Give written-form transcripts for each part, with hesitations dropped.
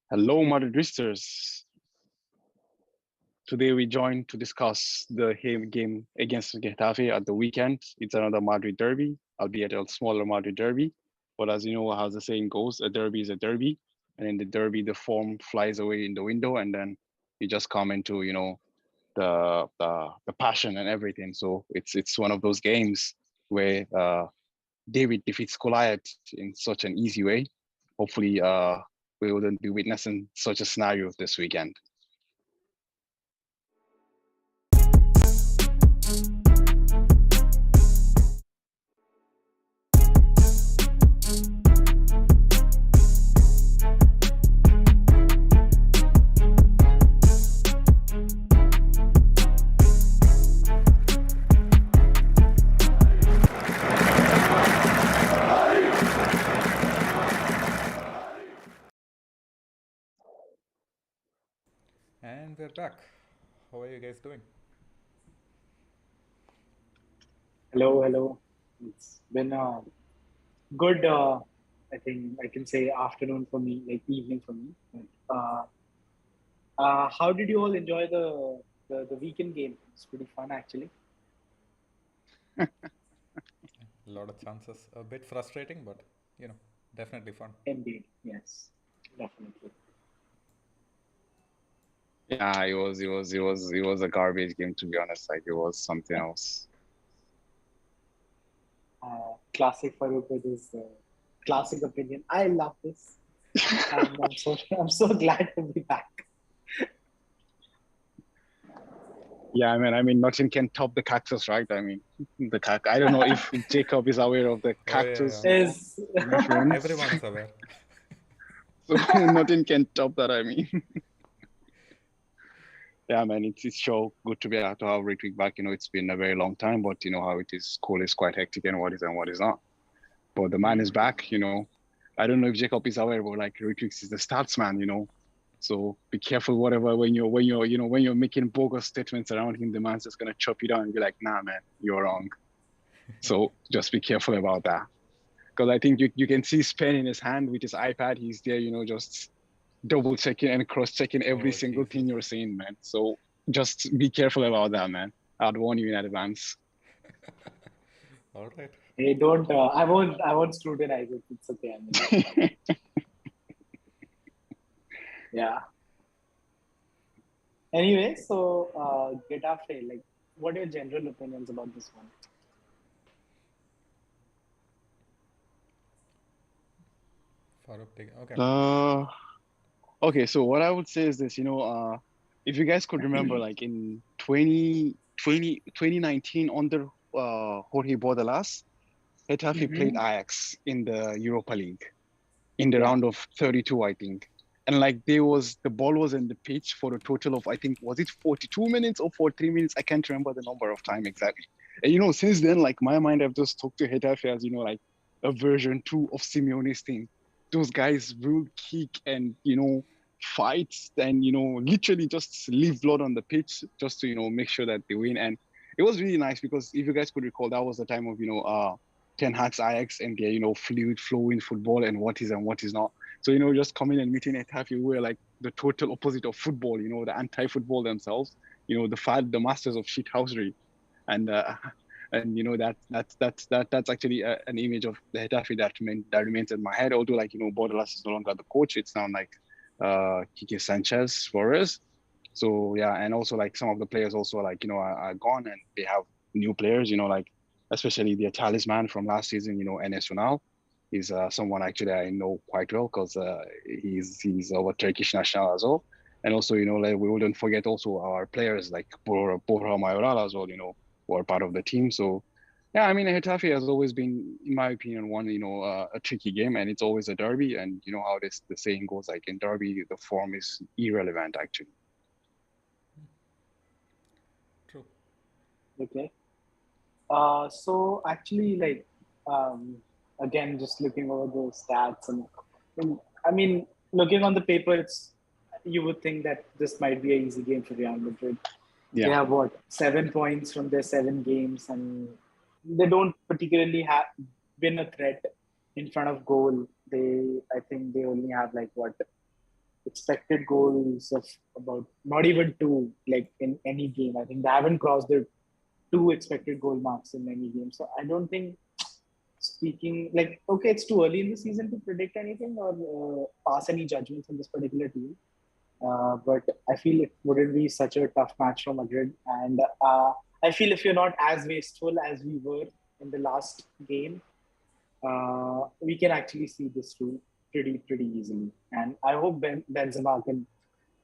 Hello, Madridistas. Today we join to discuss the game against Getafe at the weekend. It's another Madrid derby, albeit a smaller Madrid derby. But as you know how the saying goes, a derby is a derby. And in the derby, the form flies away in the window, and then you just come into, the passion and everything. So it's one of those games where David defeats Goliath in such an easy way. Hopefully, we wouldn't be witnessing such a scenario this weekend. And we're back. How are you guys doing? Hello, hello. It's been a good, I think I can say afternoon for me, like evening for me. How did you all enjoy the weekend game? It's pretty fun actually. A lot of chances. A bit frustrating, but you know, definitely fun. Indeed, yes, definitely. Yeah, it was a garbage game to be honest. Like it was something else. Classic Farouk with his classic opinion. I love this, and I'm so glad to be back. Yeah, I mean, nothing can top the cactus, right? I mean, the cac. I don't know if Jacob is aware of the Oh yeah, cactus, yeah. Is my friends. Everyone is aware. So nothing can top that. I mean, yeah, man, it's sure good to be able to have Ritwik back. It's been a very long time, but you know how it is. School is quite hectic, and what is and what is not. But the man is Hmm. back. I don't know if Jacob is aware, but like Ritwik is the stats man. So be careful, whatever, when you're making bogus statements around him, the man's just gonna chop you down and be like, nah, man, you're wrong. So just be careful about that. Because I think you can see his pen in his hand with his iPad. He's there, just double checking and cross checking every Oh single thing Jesus. you're saying, man. So just be careful about that, man. I'd warn you in advance. All right. Hey, don't. I won't scrutinize it. It's okay. I mean, yeah. Anyway, so Getafe, like, what are your general opinions about this one? Farooq, okay. uh, okay, so what I would say is this, if you guys could remember, like in 2019 under Jorge Bordalas, Getafe played Mm-hmm. Ajax in the Europa League in the Yeah. round of 32, I think. And like the ball was in the pitch for a total of, I think, was it 42 minutes or 43 minutes? I can't remember the number of time exactly. And since then, like my mind, I've just talked to Getafe as, like a version two of Simeone's team. Those guys will kick and, fight and, literally just leave blood on the pitch just to, make sure that they win. And it was really nice because if you guys could recall, that was the time of, Ten Hag's Ajax and their, fluid flowing football and what is not. So, just coming and meeting at half, you were like the total opposite of football, the anti-football themselves, the masters of shithousery. And and that's actually an image of the Getafe that remains in my head. Although like Bordalas is no longer the coach, it's now like Kike Sanchez for us. So yeah, and also like some of the players also like are gone and they have new players. Like especially their talisman from last season. Enes Ünal is someone actually I know quite well because he's our Turkish national as well. And also like we wouldn't forget also our players like Borja Mayoral as well. Who are part of the team. So yeah, I mean Getafe has always been, in my opinion, one a tricky game, and it's always a derby. And you know how this the saying goes, like in derby, the form is irrelevant actually. True. Okay. So actually, like, um, again, just looking over the stats and I mean, looking on the paper, you would think that this might be an easy game for Real Madrid. They Yeah. have what 7 points from their 7 games, and they don't particularly have been a threat in front of goal. I think they only have like what expected goals of about not even two, like in any game. I think they haven't crossed the two expected goal marks in any game. So I don't think, speaking like, okay, it's too early in the season to predict anything or pass any judgments on this particular team. But I feel it wouldn't be such a tough match for Madrid. And I feel if you're not as wasteful as we were in the last game, we can actually see this through pretty easily. And I hope Benzema can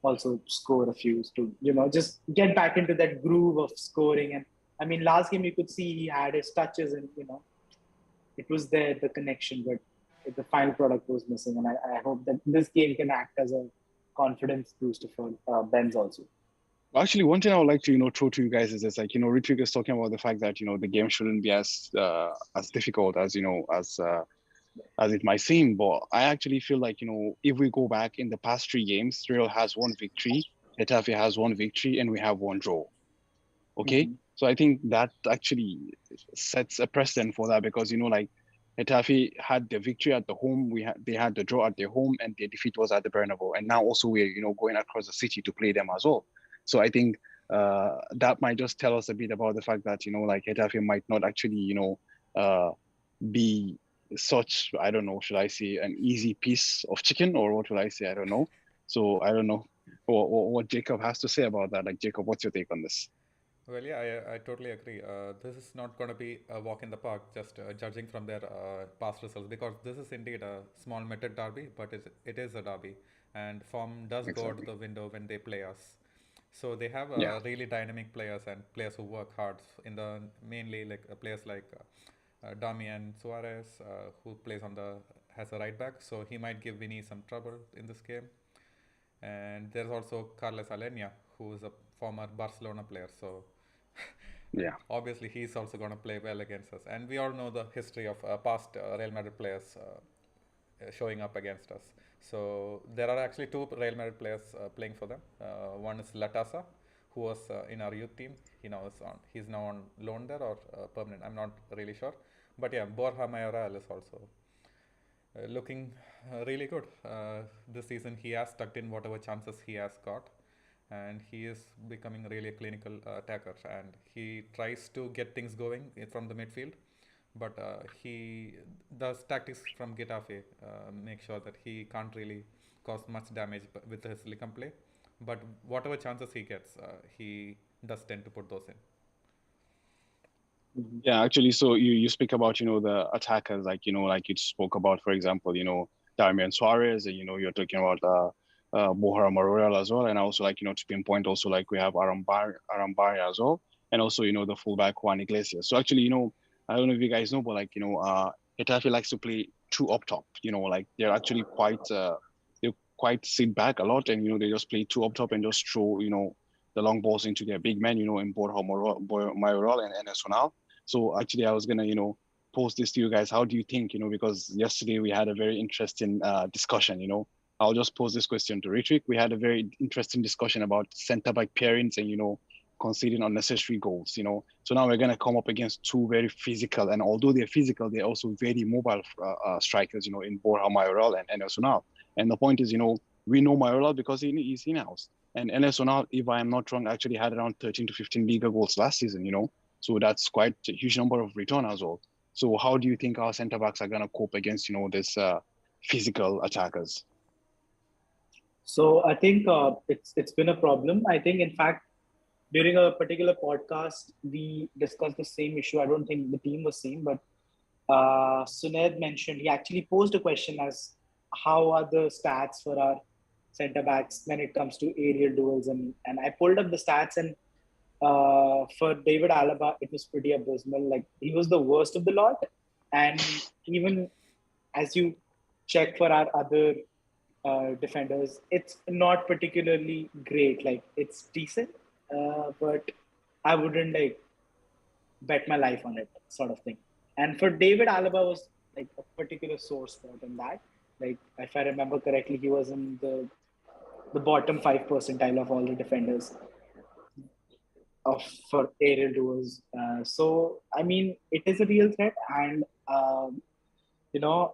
also score a few to just get back into that groove of scoring. And I mean, last game you could see he had his touches, and it was there, the connection, but the final product was missing. And I hope that this game can act as a confidence booster for Benz also. Actually, one thing I would like to, throw to you guys is this, like, Ritwik is talking about the fact that, the game shouldn't be as difficult as, as it might seem. But I actually feel like, if we go back in the past 3 games, Real has 1 victory, Getafe has 1 victory, and we have 1 draw. Okay. Mm-hmm. So I think that actually sets a precedent for that because, like Getafe had the victory at the home, they had the draw at their home, and their defeat was at the Bernabeu. And now also we're, going across the city to play them as well. So I think that might just tell us a bit about the fact that, like Getafe might not actually, be such, I don't know, should I say an easy piece of chicken, or what would I say? I don't know. So I don't know what Jacob has to say about that. Like, Jacob, what's your take on this? Well, yeah, I totally agree. This is not going to be a walk in the park, just judging from their past results, because this is indeed a small method derby, but it is a derby, and form does go out Exactly. the window when they play us. So they have Yeah. really dynamic players and players who work hard in the mainly like players like Damian Suarez, who plays on the has a right back, so he might give Vinny some trouble in this game. And there's also Carles Alenia, who is a former Barcelona player, so Yeah. obviously he's also going to play well against us. And we all know the history of past Real Madrid players showing up against us. So there are actually two Real Madrid players playing for them. One is Latasa, who was in our youth team. He's now on loan there or permanent. I'm not really sure. But yeah, Borja Mayoral is also looking really good this season. He has tucked in whatever chances he has got, and he is becoming really a clinical attacker. And he tries to get things going from the midfield, but he does tactics from Getafe make sure that he can't really cause much damage with his Licam play. But whatever chances he gets, he does tend to put those in. Mm-hmm. Yeah, actually, so you speak about, the attackers, like, like you spoke about, for example, Darmian Suarez, and, you're talking about Borja Mayoral as well. And also, like, to pinpoint also, like, we have Arambari as well. And also, the fullback Juan Iglesias. So actually, I don't know if you guys know, but like, Getafe likes to play two up top, like they're actually they quite sit back a lot, and, they just play two up top and just throw, the long balls into their big men, in Borja Mayoral and Enes Ronal. So actually, I was gonna, post this to you guys. How do you think, because yesterday we had a very interesting discussion. I'll just pose this question to Richard. We had a very interesting discussion about centre back pairings and, conceding unnecessary goals. So now we're gonna come up against two very physical, and although they're physical, they're also very mobile strikers. In Borja Mayoral and Enes Ronal. And the point is, we know Mayoral because he's in-house. And Enes Ronal, if I'm not wrong, actually had around 13 to 15 Liga goals last season. So that's quite a huge number of return as well. So how do you think our centre backs are gonna cope against, this physical attackers? So I think it's been a problem. I think, in fact, during a particular podcast, we discussed the same issue. I don't think the team was same, but Suned mentioned, he actually posed a question as how are the stats for our centre backs when it comes to aerial duels, and I pulled up the stats, and for David Alaba, it was pretty abysmal. Like, he was the worst of the lot, and even as you check for our other defenders, it's not particularly great. Like, it's decent, but I wouldn't like bet my life on it, sort of thing. And for David, Alaba was like a particular sore spot in that. Like, if I remember correctly, he was in the bottom 5 percentile of all the defenders of for aerial duels. So I mean, it is a real threat, and you know,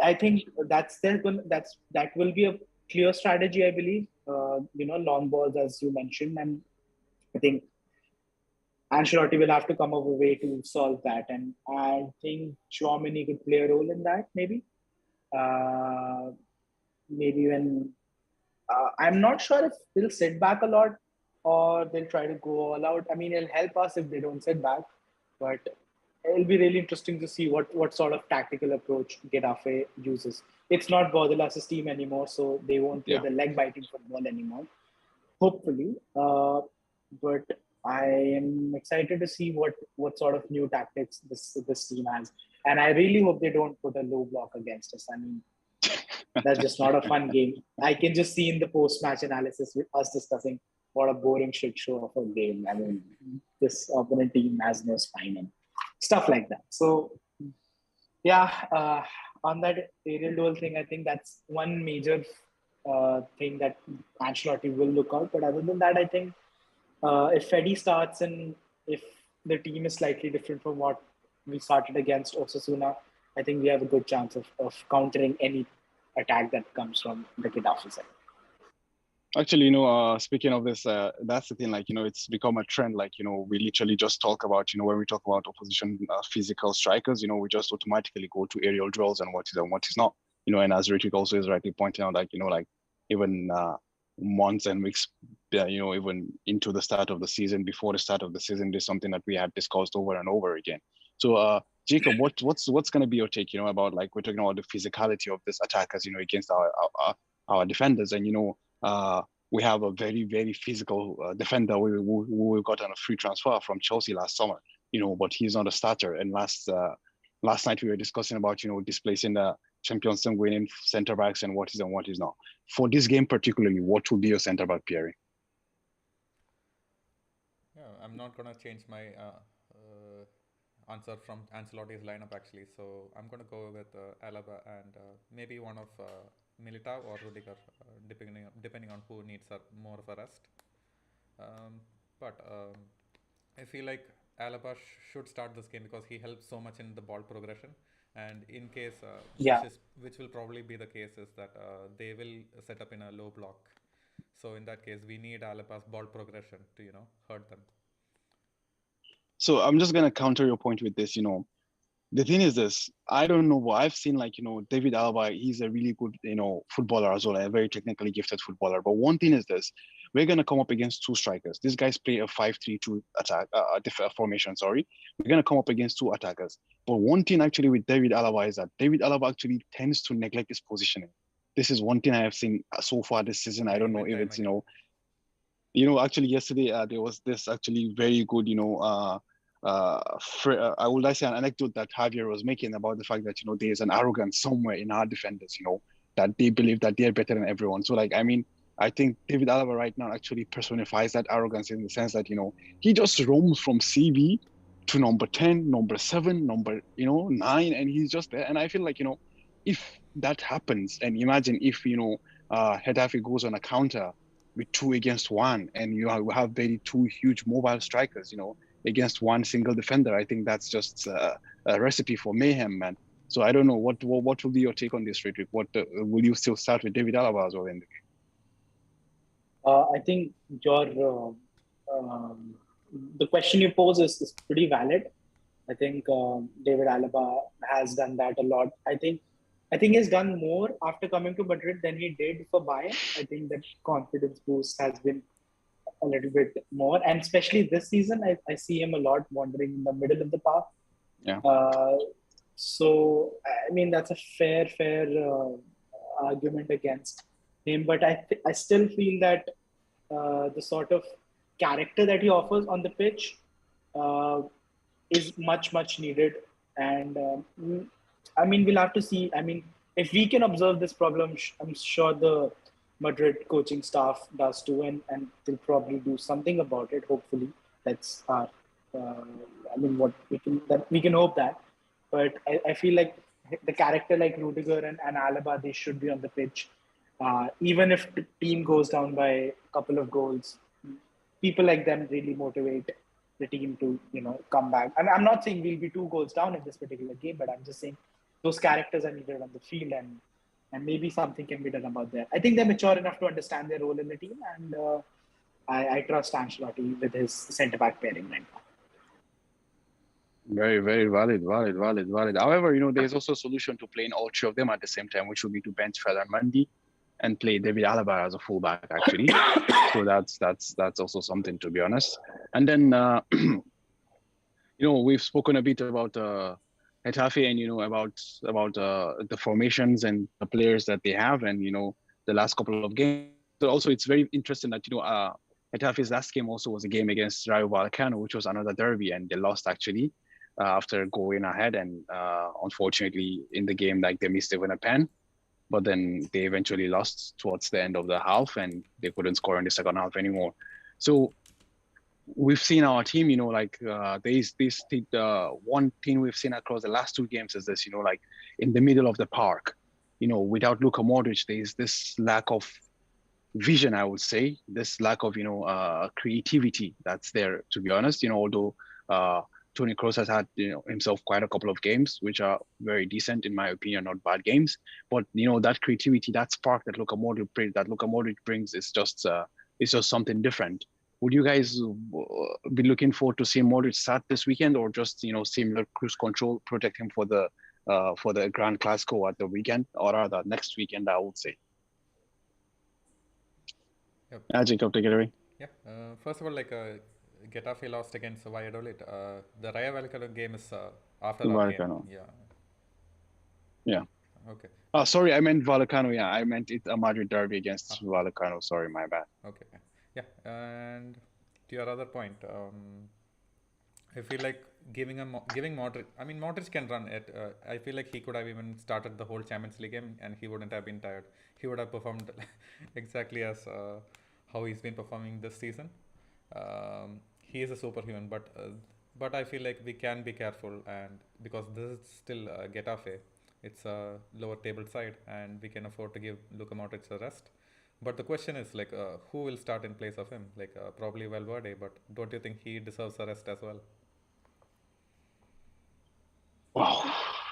I think that will be a clear strategy, I believe. Long balls, as you mentioned, and I think Ancelotti will have to come up with a way to solve that. And I think Chouameni could play a role in that, maybe. Uh, Maybe when I'm not sure if they'll sit back a lot or they'll try to go all out. I mean, it'll help us if they don't sit back, but it'll be really interesting to see what sort of tactical approach Getafe uses. It's not Bordalas' team anymore, so they won't play Yeah. the leg biting football anymore. Hopefully, but I am excited to see what sort of new tactics this team has, and I really hope they don't put a low block against us. I mean, that's just not a fun game. I can just see in the post-match analysis with us discussing what a boring shit show of a game. I mean, this opponent team has no spine and stuff like that. So, yeah, on that aerial duel thing, I think that's one major thing that Ancelotti will look out. But other than that, I think if Freddy starts and if the team is slightly different from what we started against Osasuna, I think we have a good chance of countering any attack that comes from the Getafe side. Actually, speaking of this, that's the thing, like, it's become a trend. Like, we literally just talk about, when we talk about opposition physical strikers, we just automatically go to aerial drills and what is not, and as Richard also is rightly pointing out, like, like even months and weeks, even into the start of the season, before the start of the season, there's something that we had discussed over and over again. So, Jacob, what's going to be your take, about, like, we're talking about the physicality of this attackers, against our defenders, and we have a very, very physical defender we got on a free transfer from Chelsea last summer, but he's not a starter. And last night we were discussing about, displacing the Champions League winning centre backs and what is not. For this game particularly, what will be your centre back pairing? Yeah, I'm not gonna change my answer from Ancelotti's lineup actually. So I'm gonna go with Alaba and maybe one of Militao or Rudiger, depending on who needs more of a rest. Um, but I feel like Alaba should start this game because he helps so much in the ball progression. And in case, Yeah. which will probably be the case, is that they will set up in a low block. So in that case, we need Alaba's ball progression to hurt them. So I'm just gonna counter your point with this. The thing is this, I don't know what I've seen, like, David Alaba, he's a really good, footballer as well, a very technically gifted footballer. But one thing is this, we're going to come up against two strikers. These guys play a 5-3-2 attack, formation, sorry. We're going to come up against two attackers. But one thing actually with David Alaba is that David Alaba actually tends to neglect his positioning. This is one thing I have seen so far this season. I don't know if it's, actually yesterday there was this actually very good, I would like to say an anecdote that Javier was making about the fact that there's an arrogance somewhere in our defenders, that they believe that they're better than everyone. So, like, I mean, I think David Alaba right now actually personifies that arrogance in the sense that he just roams from CB to number 10, number 7, number 9, and he's just there. And I feel like if that happens, and imagine if Getafe goes on a counter with 2 against 1, and have very two huge mobile strikers, against one single defender. I think that's just a recipe for mayhem, man. So I don't know what will be your take on this, Frederick. What will you still start with David Alaba as well in the game? I think the question you pose is pretty valid. I think David Alaba has done that a lot. I think he's done more after coming to Madrid than he did for Bayern. I think that confidence boost has been a little bit more, and especially this season, I see him a lot wandering in the middle of the park. Yeah. So I mean that's a fair argument against him, but I still feel that the sort of character that he offers on the pitch uh, is much needed, and I mean we'll have to see. I mean if we can observe this problem, I'm sure the Madrid coaching staff does too, and they'll probably do something about it. Hopefully, that's our. Uh, I mean, what we can hope that, but I feel like the character like Rudiger and Alaba, they should be on the pitch, even if the team goes down by a couple of goals. People like them really motivate the team to come back. I'm not saying we'll be 2 goals down in this particular game, but I'm just saying those characters are needed on the field, and and maybe something can be done about that. I think they're mature enough to understand their role in the team, and I trust Ancelotti with his centre back pairing right now. Very, very valid. However, there's also a solution to playing all three of them at the same time, which would be to bench Fred Mendy and play David Alaba as a fullback, actually. So that's also something, to be honest. And then, we've spoken a bit about Getafe and about the formations and the players that they have, and the last couple of games. So also, it's very interesting that Getafe's last game also was a game against Rayo Vallecano, which was another derby, and they lost actually after going ahead, and unfortunately in the game, like, they missed even a pen. But then they eventually lost towards the end of the half, and they couldn't score in the second half anymore. So we've seen our team, there's this one thing we've seen across the last two games is this, like, in the middle of the park, without Luka Modric, there's this lack of vision, I would say, this lack of, creativity that's there, to be honest, although Toni Kroos has had, himself quite a couple of games, which are very decent, in my opinion, not bad games. But, that creativity, that spark that Luka Modric brings is just something different. Would you guys be looking forward to seeing Modric start this weekend, or just, similar cruise control, protect him for the Grand Clasico at the weekend, or rather next weekend, I would say? Yep. Jacob, take it away. Yeah. First of all, Getafe lost against Valladolid. The Rayo Vallecano game is after our game. Vallecano. Yeah. Yeah. Okay. Sorry, I meant Vallecano. Yeah, I meant it a Madrid derby against Vallecano. Sorry, my bad. Okay. Yeah. And to your other point, I feel like giving Modric. I mean, Modric can run it. I feel like he could have even started the whole Champions League game, and he wouldn't have been tired. He would have performed exactly as how he's been performing this season. He is a superhuman, but I feel like we can be careful, and because this is still Getafe, it's a lower table side, and we can afford to give Luka Modric a rest. But the question is, who will start in place of him? Probably Valverde, but don't you think he deserves a rest as well? Wow,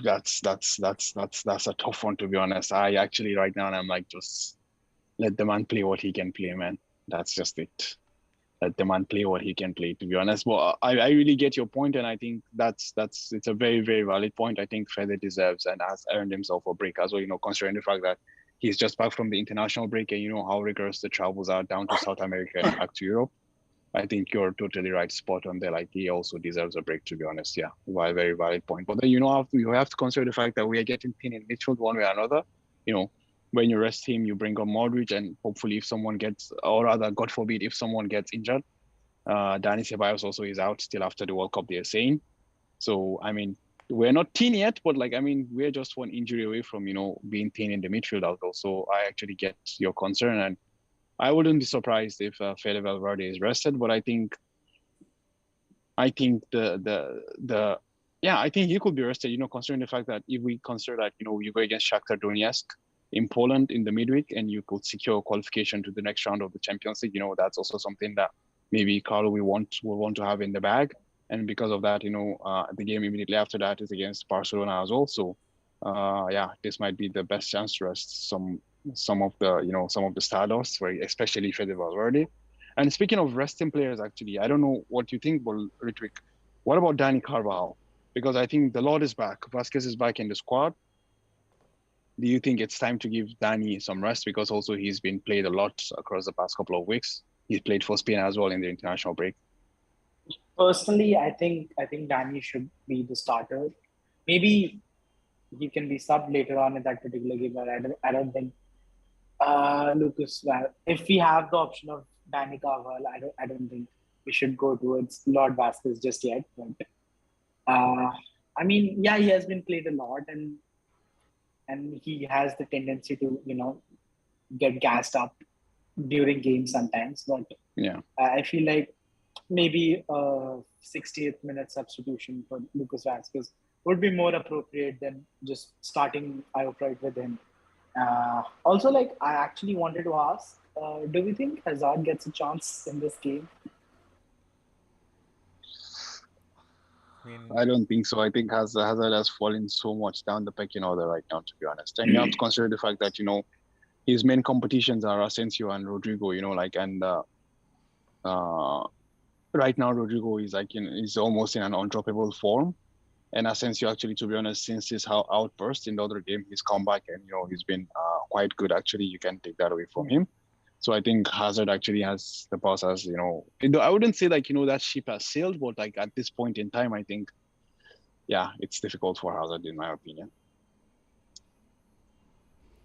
that's a tough one, to be honest. I actually right now, I'm like, just let the man play what he can play, man. That's just it. Let the man play what he can play, to be honest. Well, I really get your point, and I think it's a very, very valid point. I think Fede deserves and has earned himself a break as well, considering the fact that he's just back from the international break, and how rigorous the travels are down to South America and back to Europe. I think you're totally right, spot on there. Like, he also deserves a break, to be honest. Yeah, very valid point. But then, you have to consider the fact that we are getting thin in midfield one way or another. When you rest him, you bring on Modric, and hopefully if someone gets, or rather, God forbid, if someone gets injured, Dani Ceballos also is out still after the World Cup, they're saying. So, I mean, we're not thin yet, but we're just one injury away from, being thin in the midfield also. So I actually get your concern, and I wouldn't be surprised if Fede Valverde is rested, but I think I think he could be rested, considering the fact that if we consider that, you go against Shakhtar Donetsk in Poland in the midweek, and you could secure qualification to the next round of the Champions League, that's also something that maybe Carlo will want to have in the bag. And because of that, the game immediately after that is against Barcelona as well. So this might be the best chance to rest some of the stardust, especially Fede Valverde. And speaking of resting players, actually, I don't know what you think, but Ritwik, what about Dani Carvajal? Because I think the Lord is back. Vasquez is back in the squad. Do you think it's time to give Dani some rest? Because also he's been played a lot across the past couple of weeks. He's played for Spain as well in the international break. Personally, I think Dani should be the starter. Maybe he can be subbed later on in that particular game, but I don't think Lucas. If we have the option of Dani Carvajal, I don't think we should go towards Lord Vasquez just yet. But I mean, yeah, he has been played a lot, and he has the tendency to get gassed up during games sometimes. But yeah, I feel like maybe a 60th minute substitution for Lucas Vasquez would be more appropriate than just starting outright with him. Also, I actually wanted to ask, do we think Hazard gets a chance in this game? mean, I don't think so. I think Hazard has fallen so much down the pecking order right now, to be honest. And you have to consider the fact that, his main competitions are Asensio and Rodrigo, and uh, right now Rodrigo is is almost in an undroppable form. And Asensio, actually, to be honest, since his outburst in the other game, he's come back and he's been quite good. Actually, you can take that away from him. So I think Hazard actually has the pass as I wouldn't say that ship has sailed, but like at this point in time, I think it's difficult for Hazard in my opinion.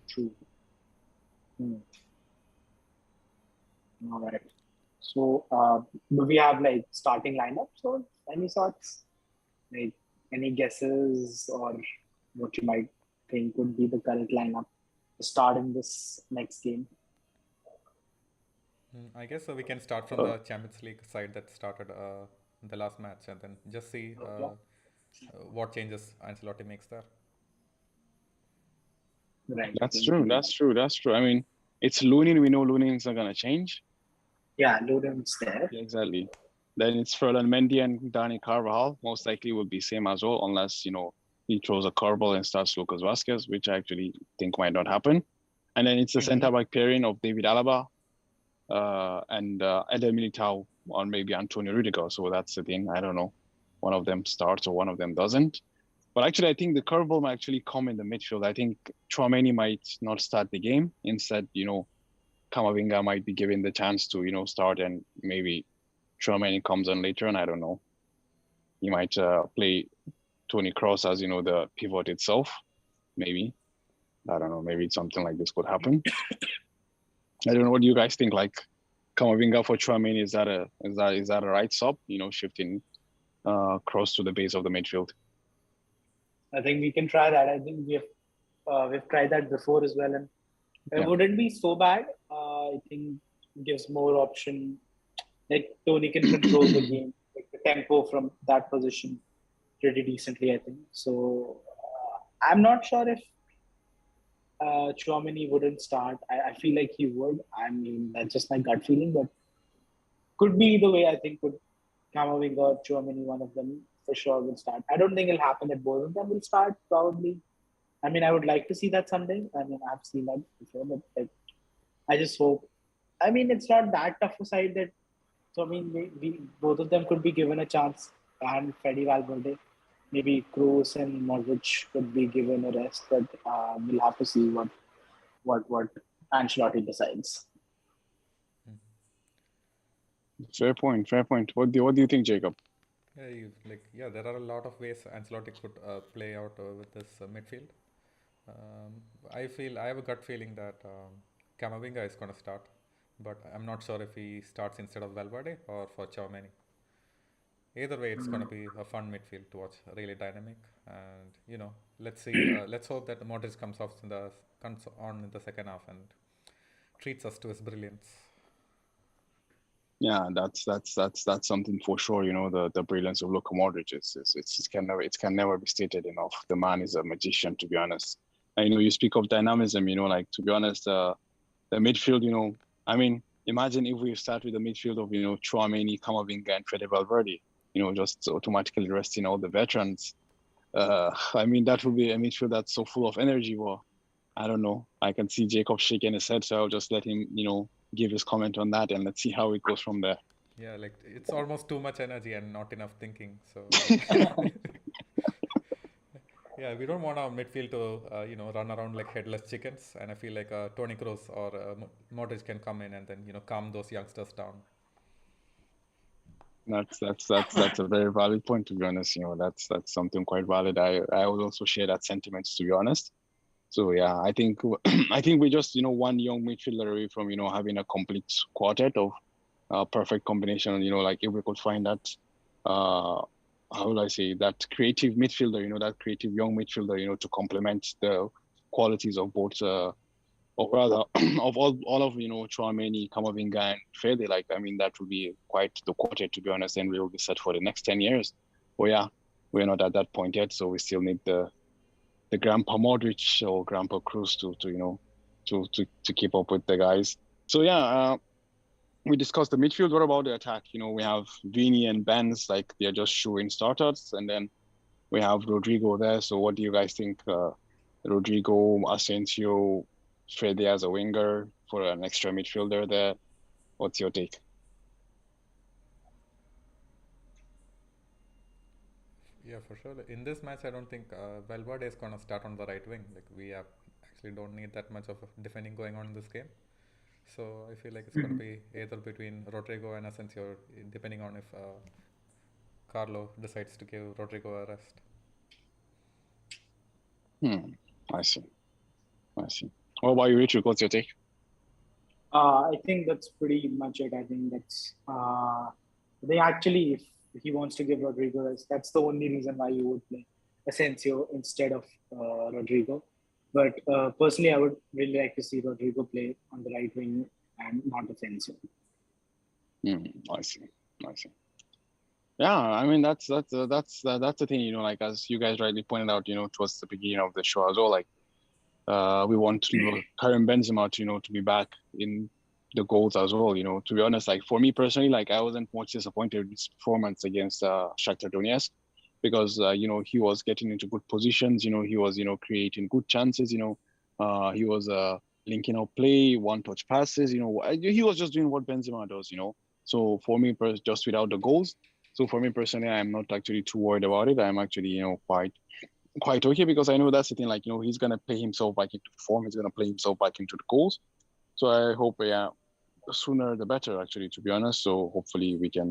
True. All right. So, do we have like starting lineups or any sorts? Like any guesses or what you might think would be the current lineup to start in this next game? I guess we can start from the Champions League side that started the last match, and then just see Yeah. what changes Ancelotti makes there. Right. That's true. That's true. That's true. I mean, it's Lunin. We know Lunin's not gonna change. Yeah, Luden's there. Yeah, exactly. Then it's Ferland Mendy and Dani Carvajal. Most likely will be same as well, unless he throws a curveball and starts Lucas Vasquez, which I actually think might not happen. And then it's the center back pairing of David Alaba and Eder Militao or maybe Antonio Rudiger. So that's the thing. I don't know. One of them starts or one of them doesn't. But actually, I think the curveball might actually come in the midfield. I think Tchouaméni might not start the game. Instead, Camavinga might be given the chance to, start, and maybe Tchouaméni comes on later, and I don't know. He might play Toni Kroos as, the pivot itself, maybe. I don't know. Maybe something like this could happen. I don't know. What do you guys think? Like, Camavinga for Tchouaméni, is that a right sub? Shifting Kroos to the base of the midfield. I think we can try that. I think we've tried that before as well, and it wouldn't be so bad. I think it gives more option. Like Tony can control the game, like the tempo from that position pretty decently, I think. So I'm not sure if Tchouaméni wouldn't start. I feel like he would. I mean, that's just my gut feeling, but could be either way. I think could Camavinga or Tchouaméni, one of them for sure will start. I don't think it'll happen that both of them will start, probably. I mean, I would like to see that someday. I mean, I've seen that before, but like, I just hope. I mean, it's not that tough a side that. So I mean, we both of them could be given a chance, and Freddy Valverde, maybe Kroos and Modric could be given a rest. But we'll have to see what Ancelotti decides. Fair point. Fair point. What do you think, Jacob? Yeah, there are a lot of ways Ancelotti could play out with this midfield. I have a gut feeling that Camavinga is going to start, but I'm not sure if he starts instead of Valverde or for Tchouaméni. Either way, it's going to be a fun midfield to watch, really dynamic, and let's see. Let's hope that Modric comes on in the second half and treats us to his brilliance. Yeah, that's something for sure. The brilliance of Luka Modric it can never be stated enough. The man is a magician, to be honest. And you speak of dynamism. Like, to be honest, the midfield. I mean, imagine if we start with the midfield of Tchouaméni, Camavinga, and Fede Valverde. Just automatically resting all the veterans. I mean, that would be a midfield that's so full of energy. Well, I don't know. I can see Jacob shaking his head, so I'll just let him, give his comment on that, and let's see how it goes from there. Yeah, like it's almost too much energy and not enough thinking. So yeah, we don't want our midfield to run around like headless chickens. And I feel like Toni Kroos or Modric can come in and then calm those youngsters down. That's a very valid point, to be honest. That's something quite valid. I would also share that sentiment, to be honest. So yeah, I think we just one young midfielder away from having a complete quartet of perfect combination. Like if we could find that how would I say, that creative midfielder, that creative young midfielder, to complement the qualities of both or rather of all of Tchouaméni, Camavinga, and Fede. Like, I mean, that would be quite the quartet, to be honest, and we will be set for the next 10 years. But yeah, we're not at that point yet, so we still need the Grandpa Modric or Grandpa Kroos to keep up with the guys. So yeah, we discussed the midfield. What about the attack? We have Vini and Benz, like they're just showing starters, and then we have Rodrigo there. So what do you guys think? Rodrigo, Asensio, Fede as a winger for an extra midfielder there. What's your take? Yeah, for sure. In this match, I don't think Valverde is gonna start on the right wing. Like we have actually don't need that much of defending going on in this game. So I feel like it's gonna be either between Rodrigo and Asensio, depending on if Carlo decides to give Rodrigo a rest. I see. What about you, Richard? What's your take? I think that's pretty much it. I think they actually, if he wants to give Rodrigo rest, that's the only reason why you would play Asensio instead of Rodrigo. But personally, I would really like to see Rodrigo play on the right wing and not Asensio. I see. Yeah, I mean that's the thing. Like as you guys rightly pointed out, towards the beginning of the show as well. Like we want Karim Benzema to be back in the goals as well. To be honest, like for me personally, like I wasn't much disappointed with his performance against Shakhtar Donetsk because he was getting into good positions. He was creating good chances. He was linking up play, one-touch passes. He was just doing what Benzema does. So for me, just without the goals. So for me personally, I'm not actually too worried about it. I'm actually quite okay because I know that's the thing. Like he's gonna play himself back into form. He's gonna play himself back into the goals. So I hope the sooner the better. Actually, to be honest. So hopefully we can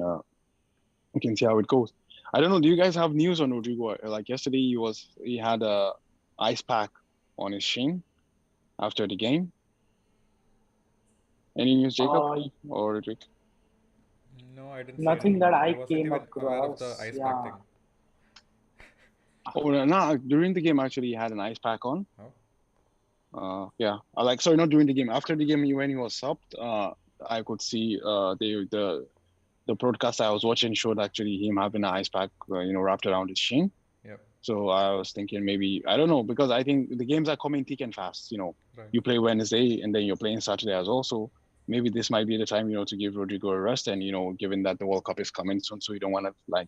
see how it goes. I don't know. Do you guys have news on Rodrigo? Like yesterday, he had a ice pack on his shin after the game. Any news, Jacob or Rodrigo? No, I didn't see Nothing anything. that I wasn't came even aware of the across. ice pack Yeah. thing. Oh no! During the game, actually, he had an ice pack on. Yeah. Sorry, not during the game. After the game, when he was subbed, I could see the broadcast I was watching showed actually him having an ice pack, wrapped around his shin. Yep. So I was thinking maybe, I don't know, because I think the games are coming thick and fast. Right. You play Wednesday and then you're playing Saturday as well. So maybe this might be the time, to give Rodrigo a rest. And, given that the World Cup is coming soon, so you don't want to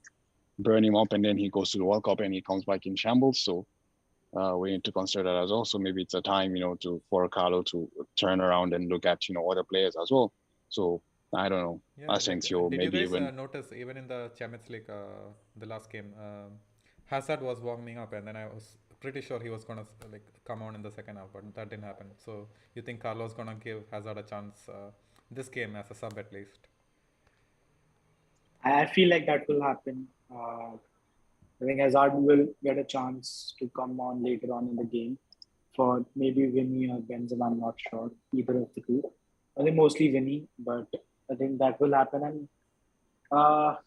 burn him up and then he goes to the World Cup and he comes back in shambles. So we need to consider that as well. So maybe it's a time, for Carlo to turn around and look at, other players as well. So I don't know. Yeah, Asensio, did maybe you guys even. notice even in the Champions League, the last game, Hazard was warming up, and then I was pretty sure he was gonna come on in the second half, but that didn't happen. So you think Carlo's gonna give Hazard a chance this game as a sub at least? I feel like that will happen. I think Hazard will get a chance to come on later on in the game for maybe Vinny or Benzema. I'm not sure, either of the two. I think mostly Vinny, but I think that will happen. And I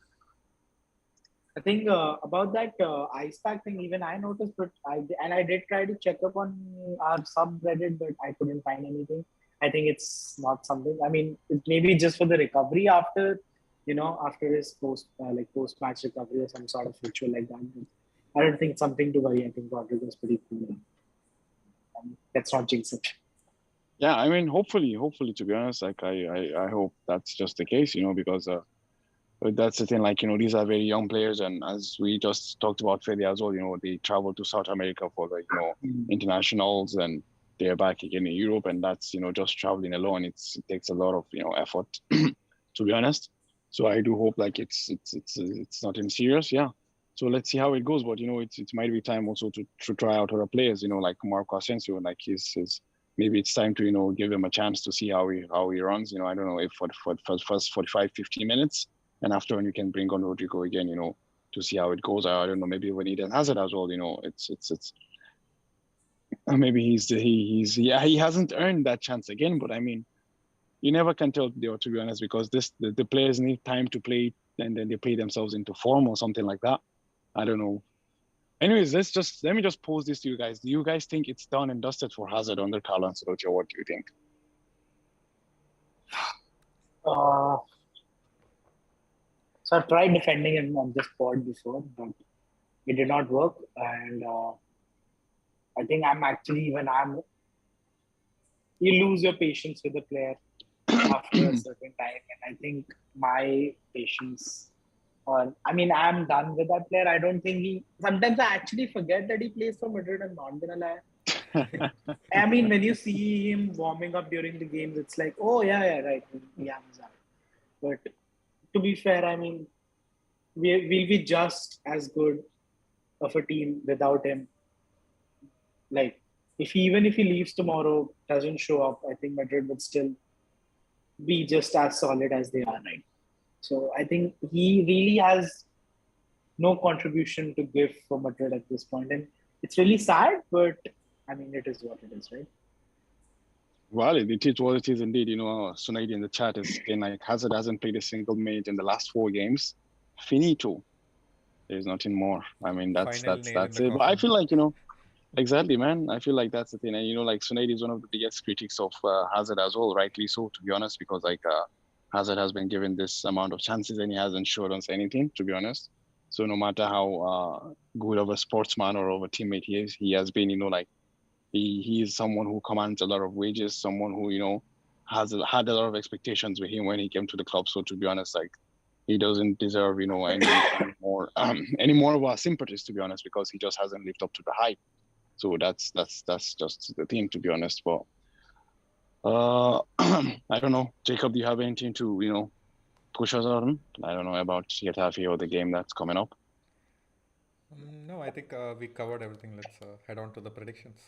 think about that ice pack thing, even I noticed, but I did try to check up on our subreddit, but I couldn't find anything. I think it's not something. I mean, it maybe just for the recovery after, after his post match recovery or some sort of ritual like that. But I don't think it's something to worry. I think Rodrigo is pretty cool. Let's not jinx it. Yeah, I mean, hopefully, to be honest, I hope that's just the case, because that's the thing, these are very young players, and as we just talked about Fede as well, they travel to South America for the, internationals, and they're back again in Europe, and that's, just traveling alone, it takes a lot of, effort, to be honest. So I do hope it's nothing serious, yeah. So let's see how it goes, but it might be time also to try out other players, like Marco Asensio, like his maybe it's time to give him a chance to see how he runs. I don't know if for the first 45, 50 minutes. And after you can bring on Rodrigo again, to see how it goes. I don't know, maybe when Eden Hazard as well, it's maybe he hasn't earned that chance again. But I mean, you never can tell, to be honest, because the players need time to play, and then they play themselves into form or something like that. I don't know. Anyways, let me just pose this to you guys. Do you guys think it's done and dusted for Hazard under Carlo Ancelotti, or what do you think? So I've tried defending him on this pod before, but it did not work. And I think you lose your patience with the player after a certain time, and I think my patience. I'm done with that player. I don't think he. Sometimes I actually forget that he plays for Madrid. I'm not gonna lie. When you see him warming up during the games, it's like, oh yeah, right, yeah, he's out. But to be fair, we'll be just as good of a team without him. Like, even if he leaves tomorrow, doesn't show up, I think Madrid would still be just as solid as they are right. So I think he really has no contribution to give for Madrid at this point, and it's really sad. But it is what it is, right? Well, it is what it is indeed. Sunaidi in the chat is saying like Hazard hasn't played a single minute in the last 4 games. Finito. There's nothing more. That's it. But I feel like, exactly, man. I feel like that's the thing. And, like Sunaidi is one of the biggest critics of Hazard as well, rightly so, to be honest, because Hazard has been given this amount of chances and he hasn't showed us anything, to be honest. So no matter how good of a sportsman or of a teammate he is, he has been, he is someone who commands a lot of wages, someone who, had a lot of expectations with him when he came to the club. So to be honest, like he doesn't deserve, any more of our sympathies, to be honest, because he just hasn't lived up to the hype. So that's just the thing, to be honest. But I don't know, Jacob, do you have anything to, push us on? I don't know about Getafe or the game that's coming up. No, I think we covered everything. Let's head on to the predictions.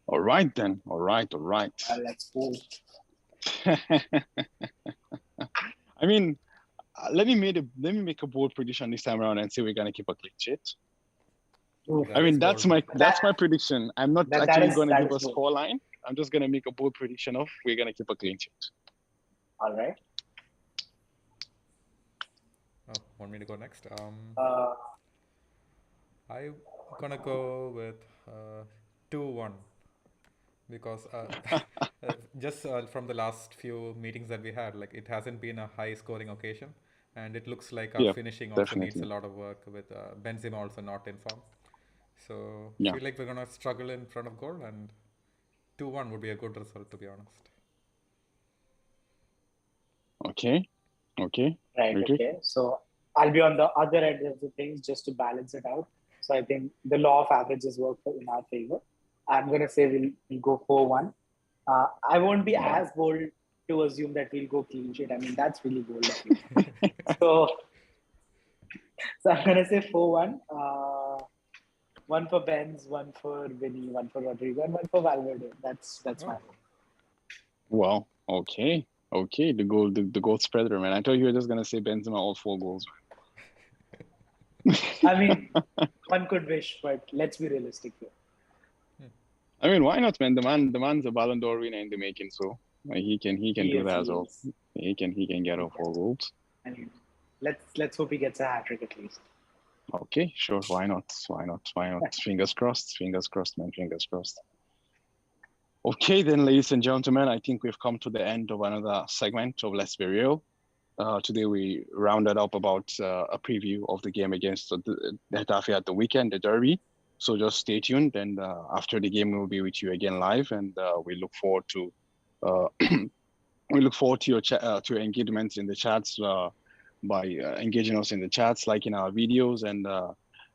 All right then. All right. Let's go. Let me make a bold prediction this time around and say we're gonna keep a clean sheet. That's my prediction. I'm not actually gonna give a scoreline. I'm just gonna make a bold prediction of we're gonna keep a clean sheet. All right. Oh, want me to go next? I'm gonna go with 2-1 because just from the last few meetings that we had, like it hasn't been a high scoring occasion, and it looks like our finishing also definitely needs a lot of work with Benzema also not in form. So yeah. I feel like we're gonna struggle in front of goal, and 2-1 would be a good result, to be honest. Okay. Right. Okay. So I'll be on the other end of the things just to balance it out. So I think the law of averages work in our favor. I'm gonna say we'll go 4-1. I won't be as bold to assume that we'll go clean sheet. That's really bold of you. so I'm gonna say 4-1. One for Benz, one for Vinny, one for Rodrigo, and one for Valverde. That's my hope. Well, okay. The goal spreader, man. I thought you were just gonna say Benzema all 4 goals. One could wish, but let's be realistic here. Why not, man? The man's a Ballon d'Or winner in the making, so he can do that as well. He can get off 4 goals. Let's hope he gets a hat trick at least. Okay, sure. Why not? Fingers crossed, man. Fingers crossed. Okay, then, ladies and gentlemen, I think we've come to the end of another segment of Let's Be Real. Today we rounded up about a preview of the game against the Getafe at the weekend, the derby. So just stay tuned, and after the game we'll be with you again live, and we look forward to your engagement in the chats by engaging us in the chats, liking our videos, and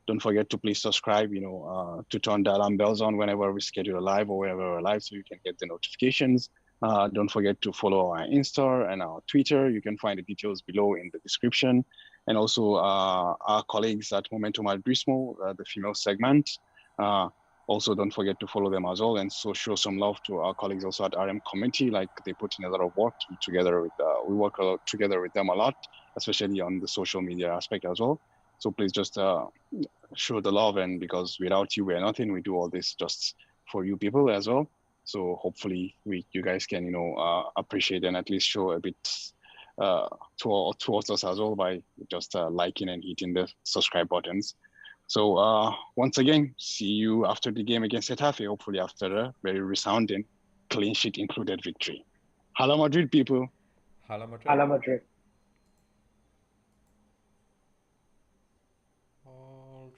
don't forget to please subscribe, to turn the alarm bells on whenever we schedule a live or whenever we're live so you can get the notifications. Don't forget to follow our Insta and our Twitter. You can find the details below in the description. And also our colleagues at Momento Madrismo, the female segment. Also, don't forget to follow them as well and so show some love to our colleagues also at RM Community. Like they put in a lot of work together with, we work together with them a lot, especially on the social media aspect as well. So please just show the love, and because without you, we're nothing. We do all this just for you people as well. So hopefully you guys can, appreciate and at least show a bit towards us as well by just liking and hitting the subscribe buttons. So once again, see you after the game against Getafe, hopefully after a very resounding clean sheet included victory. Hala Madrid, people. Hala Madrid. Hala Madrid.